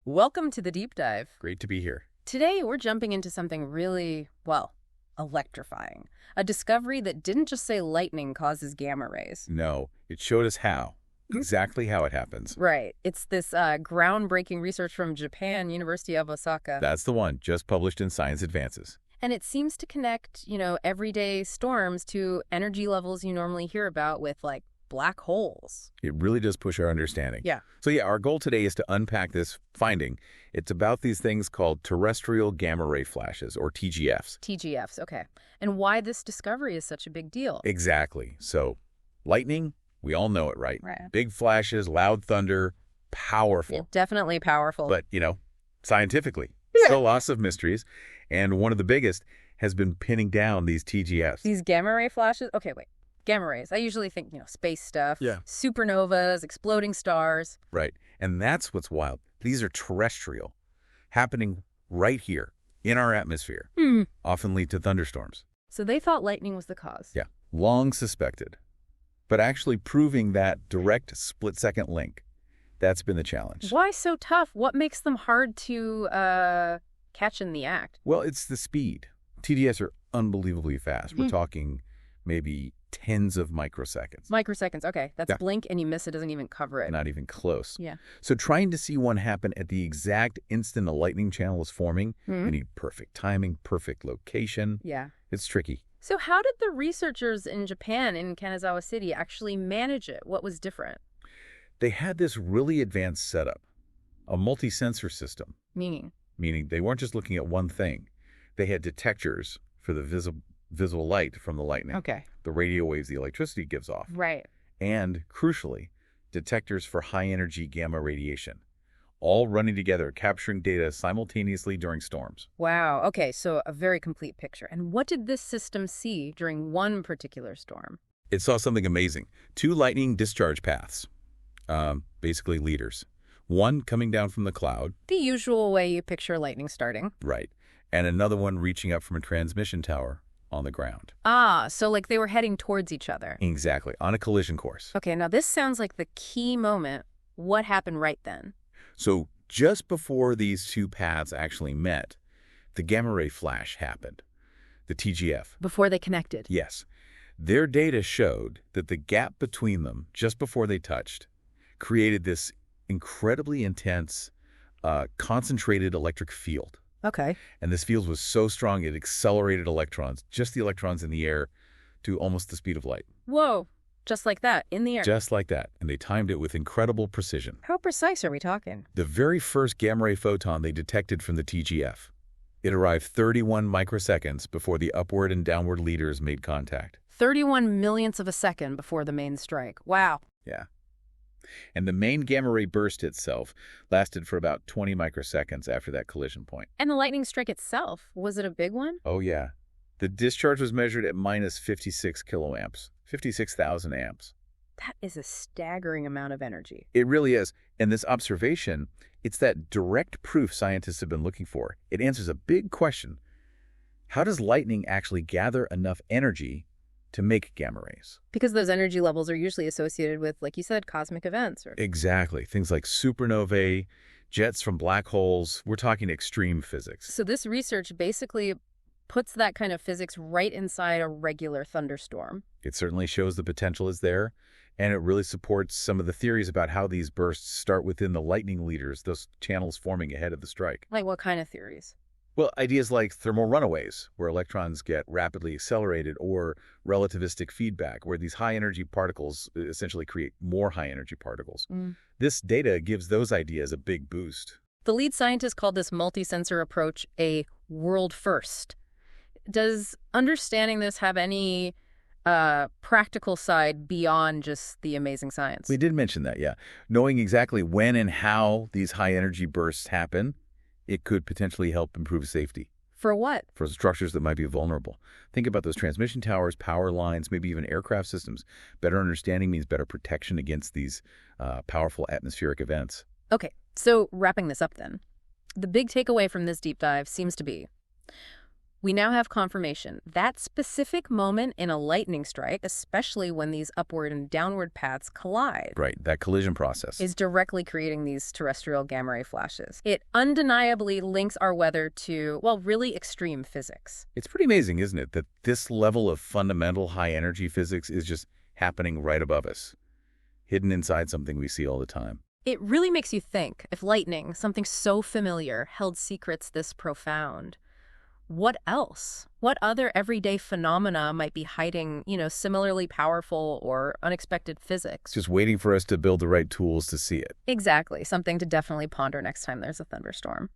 Welcome to the deep dive. Great to be here. Today, we're jumping into something really, well, electrifying. A discovery that didn't just say lightning causes gamma rays. No, it showed us how. Exactly how it happens. Right. It's this groundbreaking research from Japan, University of Osaka. That's the one, just published in Science Advances. And it seems to connect, everyday storms to energy levels you normally hear about with, like, black holes. It really does push our understanding. Yeah. So our goal today is to unpack this finding. It's about these things called terrestrial gamma ray flashes, or TGFs. TGFs, okay. And why this discovery is such a big deal. Exactly. So lightning, we all know it, right? Right. Big flashes, loud thunder, powerful. Yeah, definitely powerful. But, scientifically, still lots of mysteries. And one of the biggest has been pinning down these TGFs. These gamma ray flashes? Okay, wait. Gamma rays. I usually think, space stuff. Yeah. Supernovas, exploding stars. Right. And that's what's wild. These are terrestrial, happening right here in our atmosphere, often lead to thunderstorms. So they thought lightning was the cause. Yeah. Long suspected. But actually proving that direct split-second link, that's been the challenge. Why so tough? What makes them hard to catch in the act? Well, it's the speed. TDS are unbelievably fast. We're talking maybe tens of microseconds. Microseconds, okay. That's Yeah. blink and you miss it, doesn't even cover it. Not even close. Yeah. So trying to see one happen at the exact instant a lightning channel is forming, you need perfect timing, perfect location. Yeah. It's tricky. So how did the researchers in Japan, in Kanazawa City, actually manage it? What was different? They had this really advanced setup, a multi-sensor system, Meaning? meaning they weren't just looking at one thing. They had detectors for the visible light from the lightning, Okay. the radio waves the electricity gives off, Right. and, crucially, detectors for high-energy gamma radiation, all running together, capturing data simultaneously during storms. Wow. Okay, so a very complete picture. And what did this system see during one particular storm? It saw something amazing. Two lightning discharge paths, basically leaders. One coming down from the cloud. The usual way you picture lightning starting. Right. And another one reaching up from a transmission tower on the ground. Ah, so like they were heading towards each other. Exactly. On a collision course. Okay, now this sounds like the key moment. What happened right then? So just before these two paths actually met, the gamma ray flash happened. The TGF. Before they connected. Yes. Their data showed that the gap between them, just before they touched, created this incredibly intense, concentrated electric field. Okay. And this field was so strong it accelerated electrons, just the electrons in the air, to almost the speed of light. Whoa. Just like that, in the air. Just like that. And they timed it with incredible precision. How precise are we talking? The very first gamma ray photon they detected from the TGF. It arrived 31 microseconds before the upward and downward leaders made contact. 31 millionths of a second before the main strike. Wow. Yeah. And the main gamma ray burst itself lasted for about 20 microseconds after that collision point. And the lightning strike itself, was it a big one? Oh, yeah. The discharge was measured at minus 56 kiloamps, 56,000 amps. That is a staggering amount of energy. It really is. And this observation, it's that direct proof scientists have been looking for. It answers a big question. How does lightning actually gather enough energy to make gamma rays? Because those energy levels are usually associated with, like you said, cosmic events. Exactly. Things like supernovae, jets from black holes. We're talking extreme physics. So this research basically puts that kind of physics right inside a regular thunderstorm. It certainly shows the potential is there, and it really supports some of the theories about how these bursts start within the lightning leaders, those channels forming ahead of the strike. Like what kind of theories? Well, ideas like thermal runaways, where electrons get rapidly accelerated, or relativistic feedback, where these high-energy particles essentially create more high-energy particles. This data gives those ideas a big boost. The lead scientist called this multi-sensor approach a world first. Does understanding this have any practical side beyond just the amazing science? We did mention that, yeah. Knowing exactly when and how these high-energy bursts happen, it could potentially help improve safety. For what? For structures that might be vulnerable. Think about those transmission towers, power lines, maybe even aircraft systems. Better understanding means better protection against these powerful atmospheric events. Okay, so wrapping this up then. The big takeaway from this deep dive seems to be We now have confirmation. That specific moment in a lightning strike, especially when these upward and downward paths collide, Right, that collision process. is directly creating these terrestrial gamma ray flashes. It undeniably links our weather to, well, really extreme physics. It's pretty amazing, isn't it, that this level of fundamental high-energy physics is just happening right above us, hidden inside something we see all the time. It really makes you think, if lightning, something so familiar, held secrets this profound, what else? What other everyday phenomena might be hiding, similarly powerful or unexpected physics? Just waiting for us to build the right tools to see it. Exactly. Something to definitely ponder next time there's a thunderstorm.